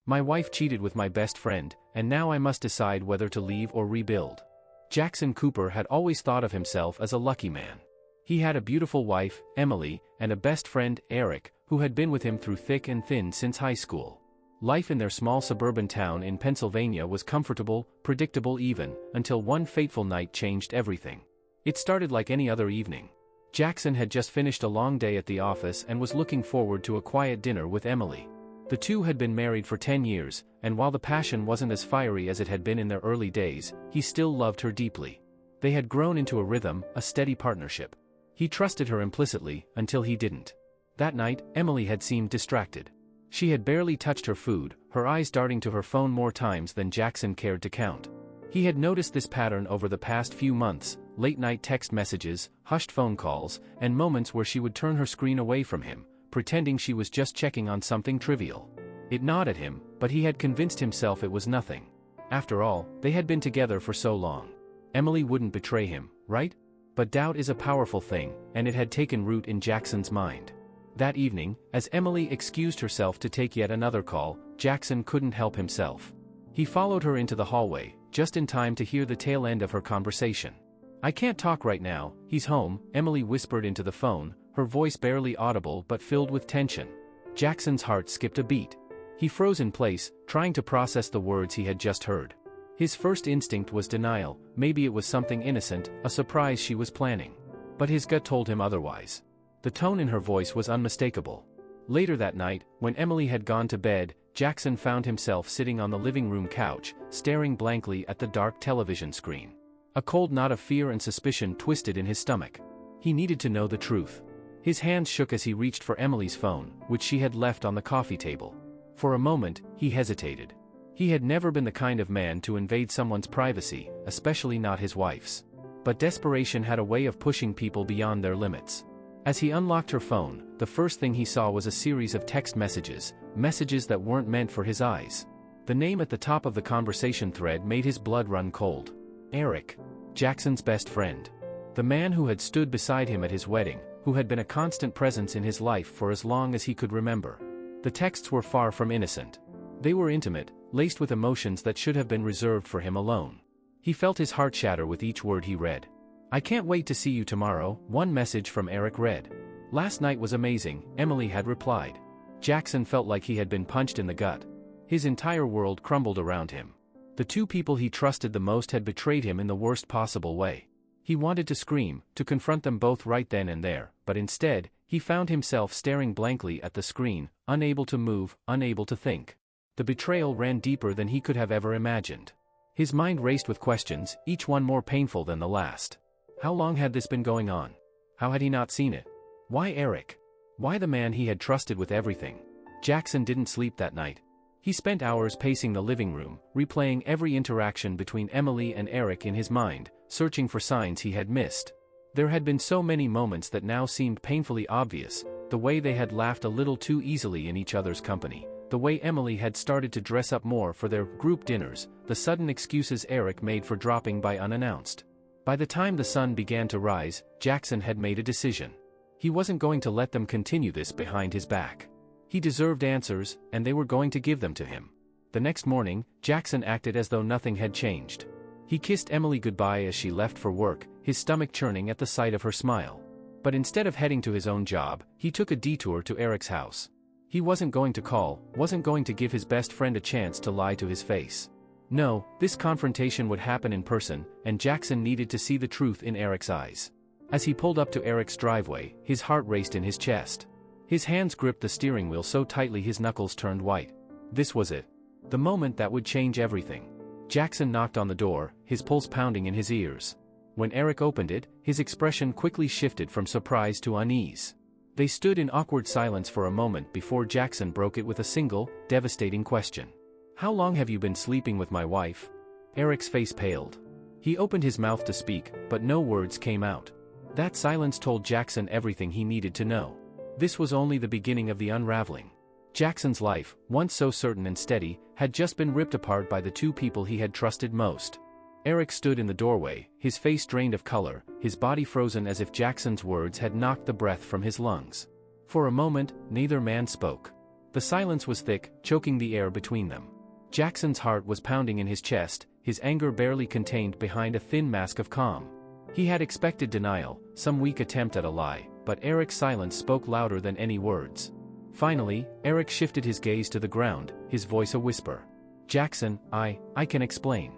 My wife cheated with my best friend, and now I must decide whether to leave or rebuild. Jackson Cooper had always thought of himself as a lucky man. He had a beautiful wife, Emily, and a best friend, Eric, who had been with him through thick and thin since high school. Life in their small suburban town in Pennsylvania was comfortable, predictable even, until one fateful night changed everything. It started like any other evening. Jackson had just finished a long day at the office and was looking forward to a quiet dinner with Emily. The two had been married for 10 years, and while the passion wasn't as fiery as it had been in their early days, he still loved her deeply. They had grown into a rhythm, a steady partnership. He trusted her implicitly, until he didn't. That night, Emily had seemed distracted. She had barely touched her food, her eyes darting to her phone more times than Jackson cared to count. He had noticed this pattern over the past few months: late-night text messages, hushed phone calls, and moments where she would turn her screen away from him, pretending she was just checking on something trivial. It gnawed at him, but he had convinced himself it was nothing. After all, they had been together for so long. Emily wouldn't betray him, right? But doubt is a powerful thing, and it had taken root in Jackson's mind. That evening, as Emily excused herself to take yet another call, Jackson couldn't help himself. He followed her into the hallway, just in time to hear the tail end of her conversation. "I can't talk right now, he's home," Emily whispered into the phone, her voice barely audible but filled with tension. Jackson's heart skipped a beat. He froze in place, trying to process the words he had just heard. His first instinct was denial. Maybe it was something innocent, a surprise she was planning. But his gut told him otherwise. The tone in her voice was unmistakable. Later that night, when Emily had gone to bed, Jackson found himself sitting on the living room couch, staring blankly at the dark television screen. A cold knot of fear and suspicion twisted in his stomach. He needed to know the truth. His hands shook as he reached for Emily's phone, which she had left on the coffee table. For a moment, he hesitated. He had never been the kind of man to invade someone's privacy, especially not his wife's. But desperation had a way of pushing people beyond their limits. As he unlocked her phone, the first thing he saw was a series of text messages, messages that weren't meant for his eyes. The name at the top of the conversation thread made his blood run cold. Eric. Jackson's best friend. The man who had stood beside him at his wedding, who had been a constant presence in his life for as long as he could remember. The texts were far from innocent. They were intimate, laced with emotions that should have been reserved for him alone. He felt his heart shatter with each word he read. "I can't wait to see you tomorrow," one message from Eric read. "Last night was amazing," Emily had replied. Jackson felt like he had been punched in the gut. His entire world crumbled around him. The two people he trusted the most had betrayed him in the worst possible way. He wanted to scream, to confront them both right then and there, but instead, he found himself staring blankly at the screen, unable to move, unable to think. The betrayal ran deeper than he could have ever imagined. His mind raced with questions, each one more painful than the last. How long had this been going on? How had he not seen it? Why Eric? Why the man he had trusted with everything? Jackson didn't sleep that night. He spent hours pacing the living room, replaying every interaction between Emily and Eric in his mind, searching for signs he had missed. There had been so many moments that now seemed painfully obvious: the way they had laughed a little too easily in each other's company, the way Emily had started to dress up more for their group dinners, the sudden excuses Eric made for dropping by unannounced. By the time the sun began to rise, Jackson had made a decision. He wasn't going to let them continue this behind his back. He deserved answers, and they were going to give them to him. The next morning, Jackson acted as though nothing had changed. He kissed Emily goodbye as she left for work, his stomach churning at the sight of her smile. But instead of heading to his own job, he took a detour to Eric's house. He wasn't going to call, wasn't going to give his best friend a chance to lie to his face. No, this confrontation would happen in person, and Jackson needed to see the truth in Eric's eyes. As he pulled up to Eric's driveway, his heart raced in his chest. His hands gripped the steering wheel so tightly his knuckles turned white. This was it. The moment that would change everything. Jackson knocked on the door, his pulse pounding in his ears. When Eric opened it, his expression quickly shifted from surprise to unease. They stood in awkward silence for a moment before Jackson broke it with a single, devastating question. "How long have you been sleeping with my wife?" Eric's face paled. He opened his mouth to speak, but no words came out. That silence told Jackson everything he needed to know. This was only the beginning of the unraveling. Jackson's life, once so certain and steady, had just been ripped apart by the two people he had trusted most. Eric stood in the doorway, his face drained of color, his body frozen as if Jackson's words had knocked the breath from his lungs. For a moment, neither man spoke. The silence was thick, choking the air between them. Jackson's heart was pounding in his chest, his anger barely contained behind a thin mask of calm. He had expected denial, some weak attempt at a lie, but Eric's silence spoke louder than any words. Finally, Eric shifted his gaze to the ground, his voice a whisper. "Jackson, I can explain."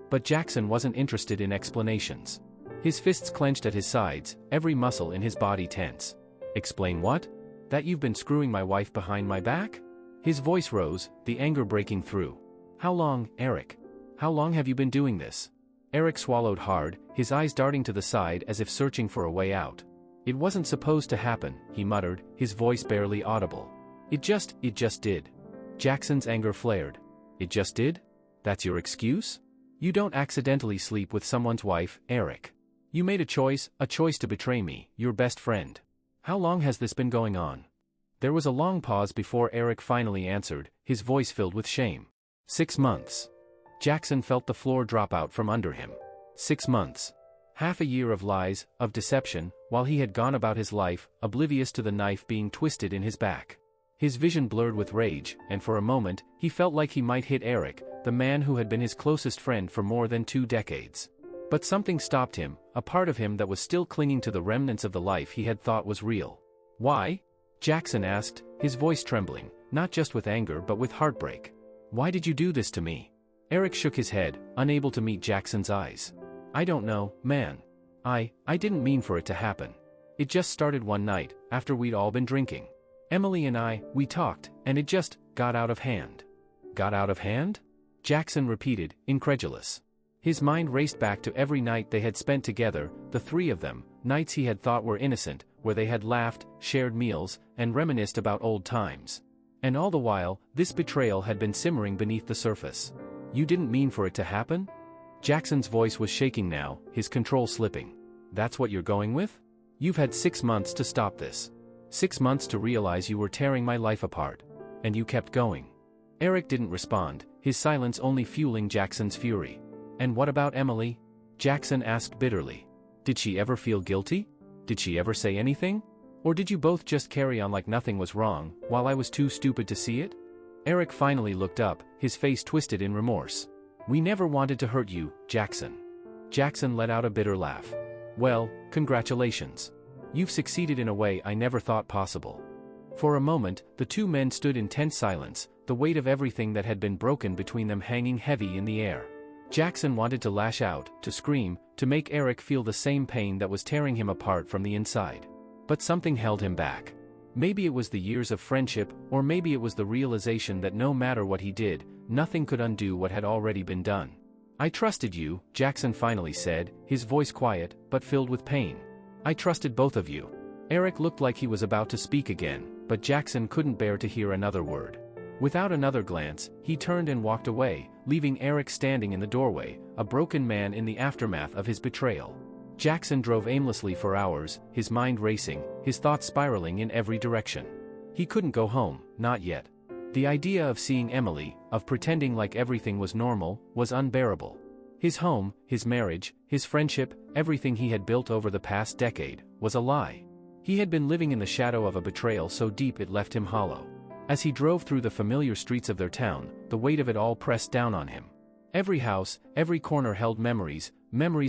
But Jackson wasn't interested in explanations. His fists clenched at his sides, every muscle in his body tense. "Explain what? That you've been screwing my wife behind my back?" His voice rose, the anger breaking through. "How long, Eric? How long have you been doing this?" Eric swallowed hard, his eyes darting to the side as if searching for a way out. "It wasn't supposed to happen," he muttered, his voice barely audible. It just did." Jackson's anger flared. "It just did? That's your excuse? You don't accidentally sleep with someone's wife, Eric. You made a choice to betray me, your best friend. How long has this been going on?" There was a long pause before Eric finally answered, his voice filled with shame. 6 months. Jackson felt the floor drop out from under him. 6 months. Half a year of lies, of deception, while he had gone about his life, oblivious to the knife being twisted in his back. His vision blurred with rage, and for a moment, he felt like he might hit Eric, the man who had been his closest friend for more than 2 decades. But something stopped him, a part of him that was still clinging to the remnants of the life he had thought was real. "Why?" Jackson asked, his voice trembling, not just with anger but with heartbreak. "Why did you do this to me?" Eric shook his head, unable to meet Jackson's eyes. "I don't know, man. I didn't mean for it to happen. It just started one night, after we'd all been drinking. Emily and we talked, and it just got out of hand." "Got out of hand?" Jackson repeated, incredulous. His mind raced back to every night they had spent together, the 3 of them, nights he had thought were innocent, where they had laughed, shared meals, and reminisced about old times. And all the while, this betrayal had been simmering beneath the surface. "You didn't mean for it to happen?" Jackson's voice was shaking now, his control slipping. "That's what you're going with? You've had 6 months to stop this. 6 months to realize you were tearing my life apart. And you kept going." Eric didn't respond, his silence only fueling Jackson's fury. "And what about Emily?" Jackson asked bitterly. "Did she ever feel guilty? Did she ever say anything? Or did you both just carry on like nothing was wrong, while I was too stupid to see it?" Eric finally looked up, his face twisted in remorse. "We never wanted to hurt you, Jackson." Jackson let out a bitter laugh. "Well, congratulations. You've succeeded in a way I never thought possible." For a moment, the 2 men stood in tense silence, the weight of everything that had been broken between them hanging heavy in the air. Jackson wanted to lash out, to scream, to make Eric feel the same pain that was tearing him apart from the inside. But something held him back. Maybe it was the years of friendship, or maybe it was the realization that no matter what he did, nothing could undo what had already been done. "I trusted you," Jackson finally said, his voice quiet, but filled with pain. "I trusted both of you." Eric looked like he was about to speak again, but Jackson couldn't bear to hear another word. Without another glance, he turned and walked away, leaving Eric standing in the doorway, a broken man in the aftermath of his betrayal. Jackson drove aimlessly for hours, his mind racing, his thoughts spiraling in every direction. He couldn't go home, not yet. The idea of seeing Emily, of pretending like everything was normal, was unbearable. His home, his marriage, his friendship, everything he had built over the past decade, was a lie. He had been living in the shadow of a betrayal so deep it left him hollow. As he drove through the familiar streets of their town, the weight of it all pressed down on him. Every house, every corner held memories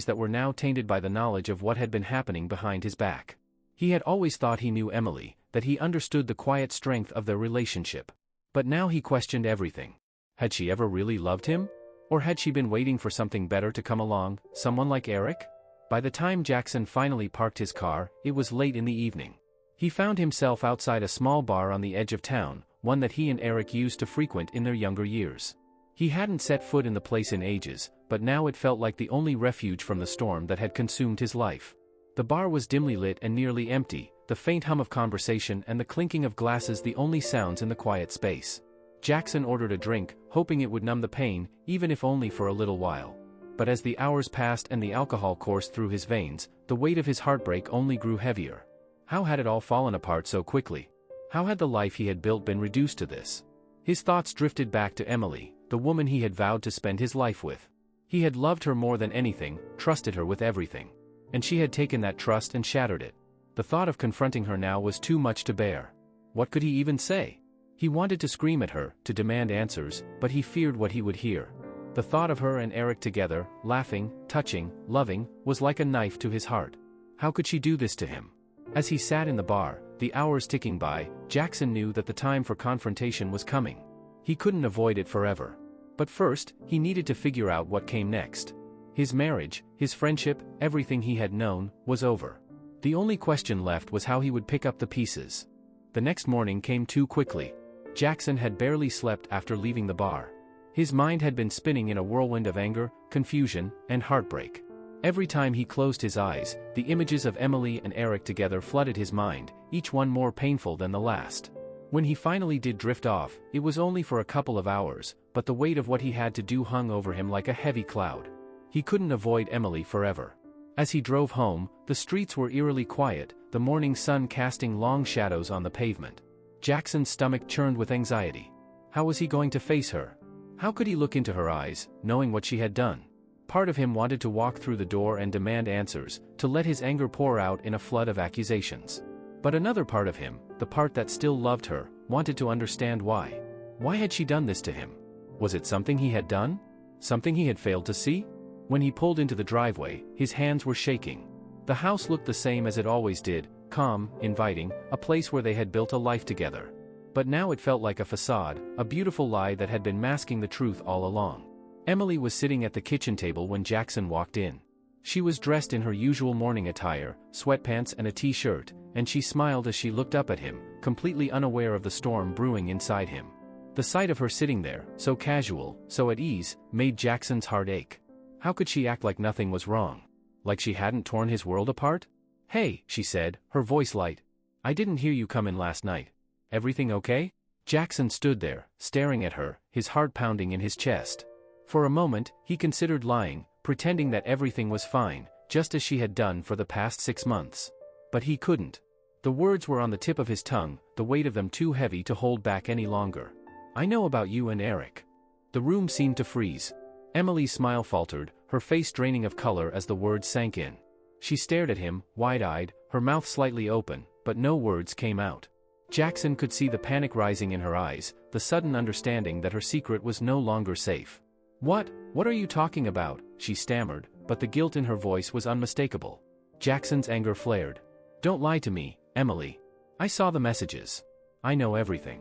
that were now tainted by the knowledge of what had been happening behind his back. He had always thought he knew Emily, that he understood the quiet strength of their relationship. But now he questioned everything. Had she ever really loved him? Or had she been waiting for something better to come along, someone like Eric? By the time Jackson finally parked his car, it was late in the evening. He found himself outside a small bar on the edge of town, one that he and Eric used to frequent in their younger years. He hadn't set foot in the place in ages, but now it felt like the only refuge from the storm that had consumed his life. The bar was dimly lit and nearly empty, the faint hum of conversation and the clinking of glasses the only sounds in the quiet space. Jackson ordered a drink, hoping it would numb the pain, even if only for a little while. But as the hours passed and the alcohol coursed through his veins, the weight of his heartbreak only grew heavier. How had it all fallen apart so quickly? How had the life he had built been reduced to this? His thoughts drifted back to Emily, the woman he had vowed to spend his life with. He had loved her more than anything, trusted her with everything. And she had taken that trust and shattered it. The thought of confronting her now was too much to bear. What could he even say? He wanted to scream at her, to demand answers, but he feared what he would hear. The thought of her and Eric together, laughing, touching, loving, was like a knife to his heart. How could she do this to him? As he sat in the bar, the hours ticking by, Jackson knew that the time for confrontation was coming. He couldn't avoid it forever. But first, he needed to figure out what came next. His marriage, his friendship, everything he had known, was over. The only question left was how he would pick up the pieces. The next morning came too quickly. Jackson had barely slept after leaving the bar. His mind had been spinning in a whirlwind of anger, confusion, and heartbreak. Every time he closed his eyes, the images of Emily and Eric together flooded his mind, each one more painful than the last. When he finally did drift off, it was only for a couple of hours, but the weight of what he had to do hung over him like a heavy cloud. He couldn't avoid Emily forever. As he drove home, the streets were eerily quiet, the morning sun casting long shadows on the pavement. Jackson's stomach churned with anxiety. How was he going to face her? How could he look into her eyes, knowing what she had done? Part of him wanted to walk through the door and demand answers, to let his anger pour out in a flood of accusations. But another part of him, the part that still loved her, wanted to understand why. Why had she done this to him? Was it something he had done? Something he had failed to see? When he pulled into the driveway, his hands were shaking. The house looked the same as it always did, calm, inviting, a place where they had built a life together. But now it felt like a facade, a beautiful lie that had been masking the truth all along. Emily was sitting at the kitchen table when Jackson walked in. She was dressed in her usual morning attire, sweatpants and a t-shirt, and she smiled as she looked up at him, completely unaware of the storm brewing inside him. The sight of her sitting there, so casual, so at ease, made Jackson's heart ache. How could she act like nothing was wrong? Like she hadn't torn his world apart? "Hey," she said, her voice light. "I didn't hear you come in last night. Everything okay?" Jackson stood there, staring at her, his heart pounding in his chest. For a moment, he considered lying, pretending that everything was fine, just as she had done for the past 6 months. But he couldn't. The words were on the tip of his tongue, the weight of them too heavy to hold back any longer. "I know about you and Eric." The room seemed to freeze. Emily's smile faltered, her face draining of color as the words sank in. She stared at him, wide-eyed, her mouth slightly open, but no words came out. Jackson could see the panic rising in her eyes, the sudden understanding that her secret was no longer safe. What are you talking about?" she stammered, but the guilt in her voice was unmistakable. Jackson's anger flared. "Don't lie to me, Emily. I saw the messages. I know everything."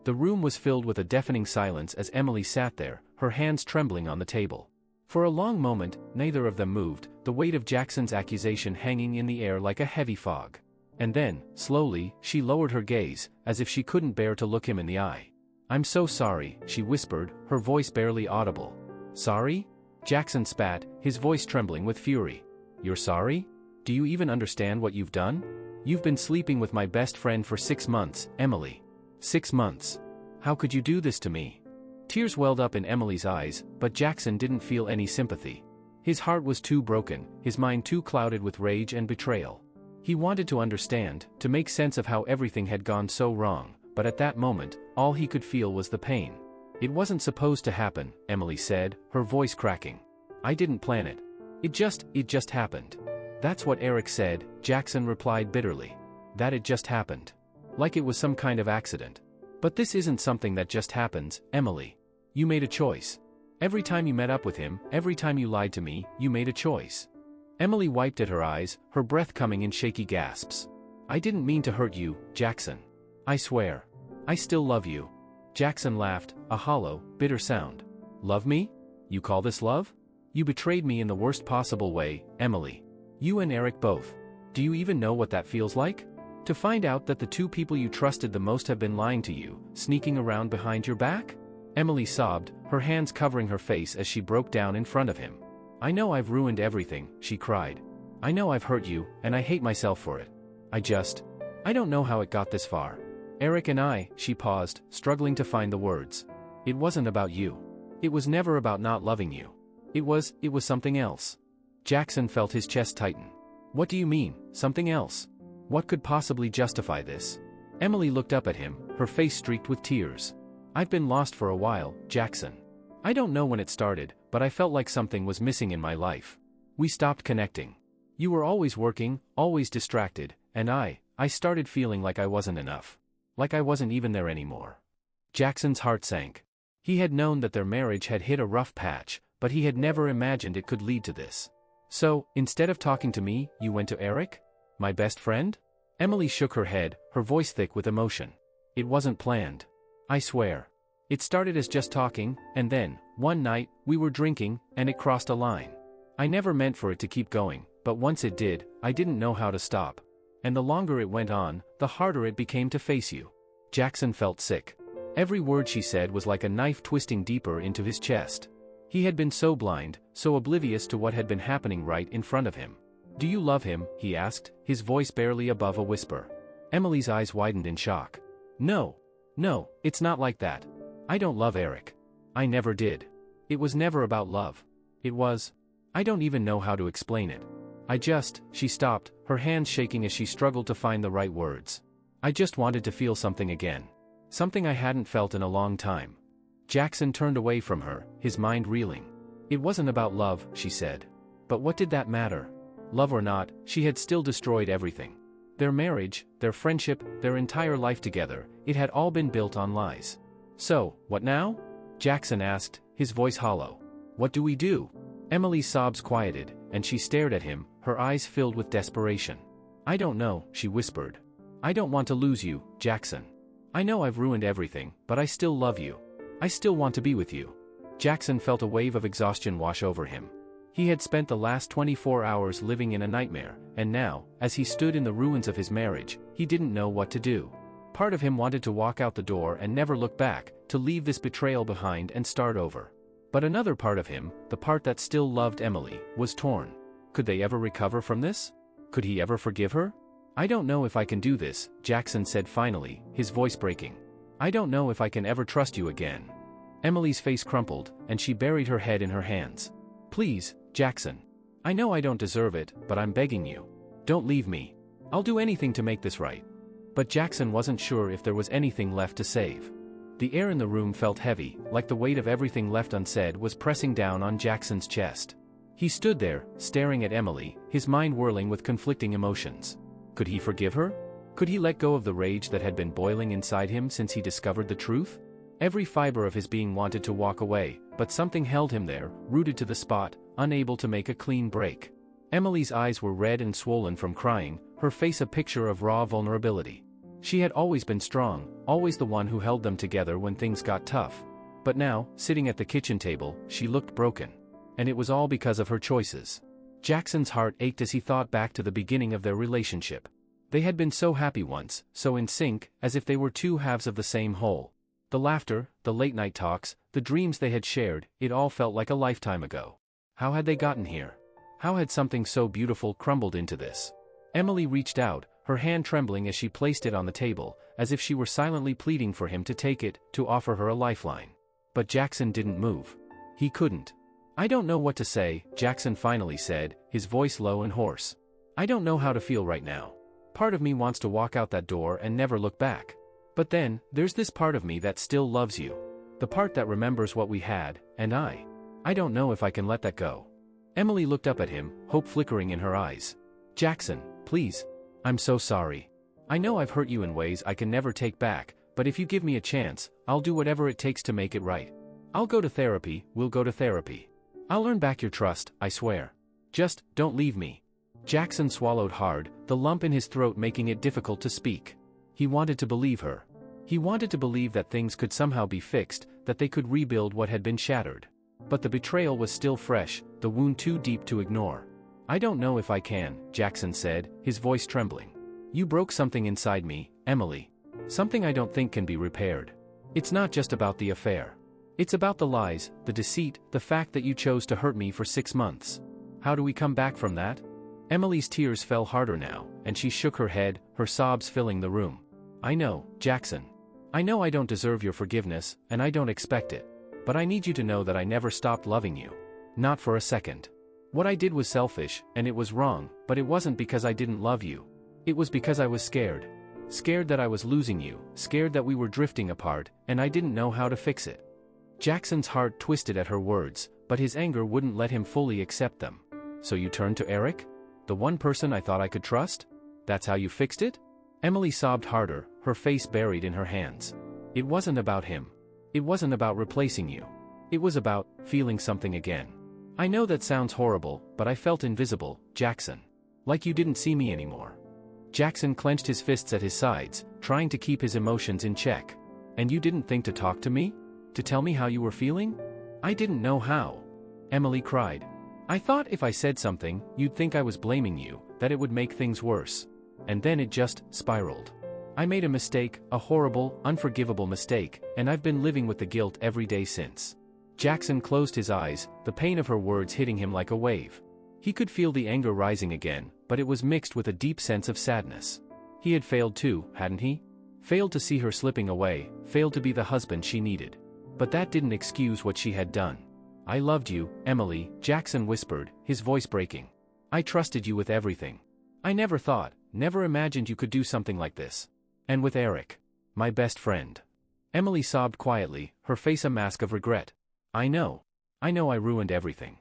The room was filled with a deafening silence as Emily sat there, her hands trembling on the table. For a long moment, neither of them moved, the weight of Jackson's accusation hanging in the air like a heavy fog. And then, slowly, she lowered her gaze, as if she couldn't bear to look him in the eye. "I'm so sorry," she whispered, her voice barely audible. "Sorry?" Jackson spat, his voice trembling with fury. "You're sorry? Do you even understand what you've done? You've been sleeping with my best friend for 6 months, Emily. 6 months. How could you do this to me?" Tears welled up in Emily's eyes, but Jackson didn't feel any sympathy. His heart was too broken, his mind too clouded with rage and betrayal. He wanted to understand, to make sense of how everything had gone so wrong, but at that moment, all he could feel was the pain. "It wasn't supposed to happen," Emily said, her voice cracking. "I didn't plan it. It just happened." "That's what Eric said," Jackson replied bitterly. "That it just happened. Like it was some kind of accident. But this isn't something that just happens, Emily. You made a choice. Every time you met up with him, every time you lied to me, you made a choice." Emily wiped at her eyes, her breath coming in shaky gasps. "I didn't mean to hurt you, Jackson. I swear. I still love you." Jackson laughed, a hollow, bitter sound. "Love me? You call this love? You betrayed me in the worst possible way, Emily. You and Eric both. Do you even know what that feels like? To find out that the two people you trusted the most have been lying to you, sneaking around behind your back?" Emily sobbed, her hands covering her face as she broke down in front of him. "I know I've ruined everything," she cried. "I know I've hurt you, and I hate myself for it. I don't know how it got this far. Eric and I," she paused, struggling to find the words. "It wasn't about you. It was never about not loving you. It was something else." Jackson felt his chest tighten. "What do you mean, something else? What could possibly justify this?" Emily looked up at him, her face streaked with tears. "I've been lost for a while, Jackson. I don't know when it started, but I felt like something was missing in my life. We stopped connecting. You were always working, always distracted, and I started feeling like I wasn't enough. Like I wasn't even there anymore. Jackson's heart sank. He had known that their marriage had hit a rough patch, but he had never imagined it could lead to this. So, instead of talking to me, you went to Eric? My best friend? Emily shook her head, her voice thick with emotion. It wasn't planned. I swear. It started as just talking, and then, one night, we were drinking, and it crossed a line. I never meant for it to keep going, but once it did, I didn't know how to stop. And the longer it went on, the harder it became to face you. Jackson felt sick. Every word she said was like a knife twisting deeper into his chest. He had been so blind, so oblivious to what had been happening right in front of him. Do you love him? He asked, his voice barely above a whisper. Emily's eyes widened in shock. No, it's not like that. I don't love Eric. I never did. It was never about love. It was... I don't even know how to explain it. She stopped, her hands shaking as she struggled to find the right words. I just wanted to feel something again. Something I hadn't felt in a long time. Jackson turned away from her, his mind reeling. It wasn't about love, she said. But what did that matter? Love or not, she had still destroyed everything. Their marriage, their friendship, their entire life together, it had all been built on lies. So, what now? Jackson asked, his voice hollow. What do we do? Emily's sobs quieted, and she stared at him, her eyes filled with desperation. I don't know, she whispered. I don't want to lose you, Jackson. I know I've ruined everything, but I still love you. I still want to be with you. Jackson felt a wave of exhaustion wash over him. He had spent the last 24 hours living in a nightmare, and now, as he stood in the ruins of his marriage, he didn't know what to do. Part of him wanted to walk out the door and never look back, to leave this betrayal behind and start over. But another part of him, the part that still loved Emily, was torn. Could they ever recover from this? Could he ever forgive her? I don't know if I can do this, Jackson said finally, his voice breaking. I don't know if I can ever trust you again. Emily's face crumpled, and she buried her head in her hands. Please, Jackson. I know I don't deserve it, but I'm begging you. Don't leave me. I'll do anything to make this right. But Jackson wasn't sure if there was anything left to save. The air in the room felt heavy, like the weight of everything left unsaid was pressing down on Jackson's chest. He stood there, staring at Emily, his mind whirling with conflicting emotions. Could he forgive her? Could he let go of the rage that had been boiling inside him since he discovered the truth? Every fiber of his being wanted to walk away, but something held him there, rooted to the spot, unable to make a clean break. Emily's eyes were red and swollen from crying, her face a picture of raw vulnerability. She had always been strong, always the one who held them together when things got tough. But now, sitting at the kitchen table, she looked broken. And it was all because of her choices. Jackson's heart ached as he thought back to the beginning of their relationship. They had been so happy once, so in sync, as if they were two halves of the same whole. The laughter, the late-night talks, the dreams they had shared, it all felt like a lifetime ago. How had they gotten here? How had something so beautiful crumbled into this? Emily reached out, her hand trembling as she placed it on the table, as if she were silently pleading for him to take it, to offer her a lifeline. But Jackson didn't move. He couldn't. I don't know what to say, Jackson finally said, his voice low and hoarse. I don't know how to feel right now. Part of me wants to walk out that door and never look back. But then, there's this part of me that still loves you. The part that remembers what we had, and I don't know if I can let that go. Emily looked up at him, hope flickering in her eyes. Jackson, please. I'm so sorry. I know I've hurt you in ways I can never take back, but if you give me a chance, I'll do whatever it takes to make it right. I'll go to therapy, we'll go to therapy. I'll earn back your trust, I swear. Just, don't leave me. Jackson swallowed hard, the lump in his throat making it difficult to speak. He wanted to believe her. He wanted to believe that things could somehow be fixed, that they could rebuild what had been shattered. But the betrayal was still fresh, the wound too deep to ignore. I don't know if I can, Jackson said, his voice trembling. You broke something inside me, Emily. Something I don't think can be repaired. It's not just about the affair. It's about the lies, the deceit, the fact that you chose to hurt me for 6 months. How do we come back from that? Emily's tears fell harder now, and she shook her head, her sobs filling the room. I know, Jackson. I know I don't deserve your forgiveness, and I don't expect it. But I need you to know that I never stopped loving you. Not for a second. What I did was selfish, and it was wrong, but it wasn't because I didn't love you. It was because I was scared. Scared that I was losing you, scared that we were drifting apart, and I didn't know how to fix it. Jackson's heart twisted at her words, but his anger wouldn't let him fully accept them. So you turned to Eric? The one person I thought I could trust? That's how you fixed it? Emily sobbed harder, her face buried in her hands. It wasn't about him. It wasn't about replacing you. It was about feeling something again. I know that sounds horrible, but I felt invisible, Jackson. Like you didn't see me anymore. Jackson clenched his fists at his sides, trying to keep his emotions in check. And you didn't think to talk to me? To tell me how you were feeling? I didn't know how. Emily cried. I thought if I said something, you'd think I was blaming you, that it would make things worse. And then it just spiraled. I made a mistake, a horrible, unforgivable mistake, and I've been living with the guilt every day since. Jackson closed his eyes, the pain of her words hitting him like a wave. He could feel the anger rising again, but it was mixed with a deep sense of sadness. He had failed too, hadn't he? Failed to see her slipping away, failed to be the husband she needed. But that didn't excuse what she had done. I loved you, Emily, Jackson whispered, his voice breaking. I trusted you with everything. I never thought, never imagined you could do something like this. And with Eric. My best friend. Emily sobbed quietly, her face a mask of regret. I know I ruined everything.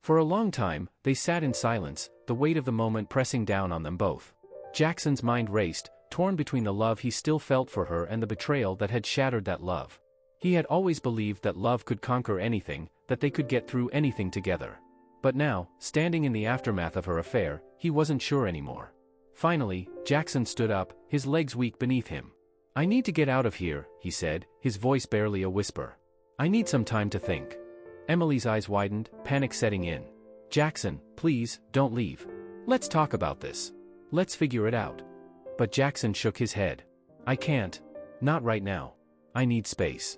For a long time, they sat in silence, the weight of the moment pressing down on them both. Jackson's mind raced, torn between the love he still felt for her and the betrayal that had shattered that love. He had always believed that love could conquer anything, that they could get through anything together. But now, standing in the aftermath of her affair, he wasn't sure anymore. Finally, Jackson stood up, his legs weak beneath him. I need to get out of here, he said, his voice barely a whisper. I need some time to think. Emily's eyes widened, panic setting in. Jackson, please, don't leave. Let's talk about this. Let's figure it out. But Jackson shook his head. I can't. Not right now. I need space.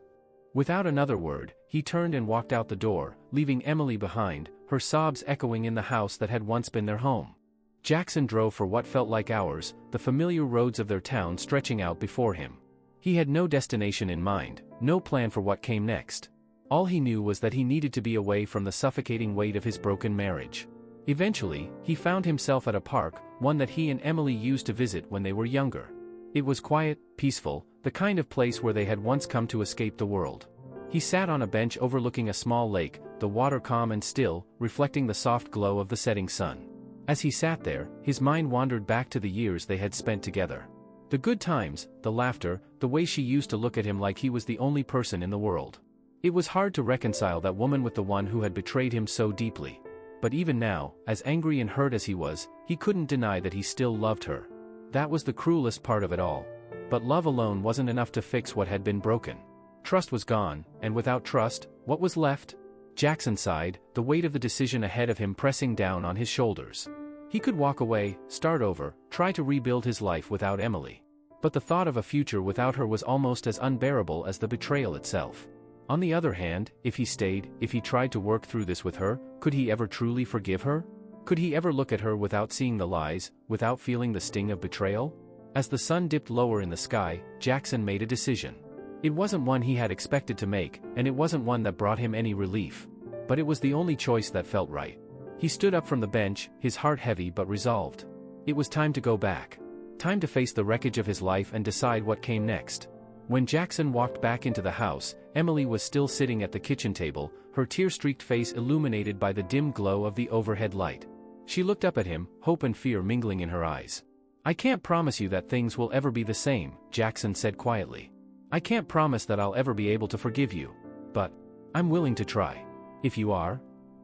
Without another word, he turned and walked out the door, leaving Emily behind, her sobs echoing in the house that had once been their home. Jackson drove for what felt like hours, the familiar roads of their town stretching out before him. He had no destination in mind, no plan for what came next. All he knew was that he needed to be away from the suffocating weight of his broken marriage. Eventually, he found himself at a park, one that he and Emily used to visit when they were younger. It was quiet, peaceful, the kind of place where they had once come to escape the world. He sat on a bench overlooking a small lake, the water calm and still, reflecting the soft glow of the setting sun. As he sat there, his mind wandered back to the years they had spent together. The good times, the laughter, the way she used to look at him like he was the only person in the world. It was hard to reconcile that woman with the one who had betrayed him so deeply. But even now, as angry and hurt as he was, he couldn't deny that he still loved her. That was the cruelest part of it all. But love alone wasn't enough to fix what had been broken. Trust was gone, and without trust, what was left? Jackson sighed, the weight of the decision ahead of him pressing down on his shoulders. He could walk away, start over, try to rebuild his life without Emily. But the thought of a future without her was almost as unbearable as the betrayal itself. On the other hand, if he stayed, if he tried to work through this with her, could he ever truly forgive her? Could he ever look at her without seeing the lies, without feeling the sting of betrayal? As the sun dipped lower in the sky, Jackson made a decision. It wasn't one he had expected to make, and it wasn't one that brought him any relief. But it was the only choice that felt right. He stood up from the bench, his heart heavy but resolved. It was time to go back. Time to face the wreckage of his life and decide what came next. When Jackson walked back into the house, Emily was still sitting at the kitchen table, her tear-streaked face illuminated by the dim glow of the overhead light. She looked up at him, hope and fear mingling in her eyes. I can't promise you that things will ever be the same, Jackson said quietly. I can't promise that I'll ever be able to forgive you. But I'm willing to try. If you are?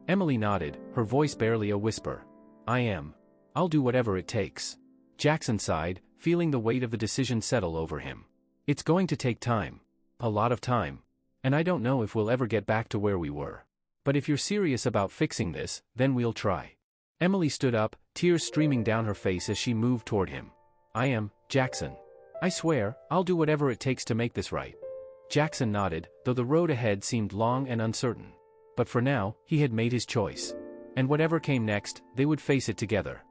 Emily nodded, her voice barely a whisper. I am. I'll do whatever it takes. Jackson sighed, feeling the weight of the decision settle over him. It's going to take time. A lot of time. And I don't know if we'll ever get back to where we were. But if you're serious about fixing this, then we'll try. Emily stood up, tears streaming down her face as she moved toward him. I am, Jackson. I swear, I'll do whatever it takes to make this right. Jackson nodded, though the road ahead seemed long and uncertain. But for now, he had made his choice. And whatever came next, they would face it together.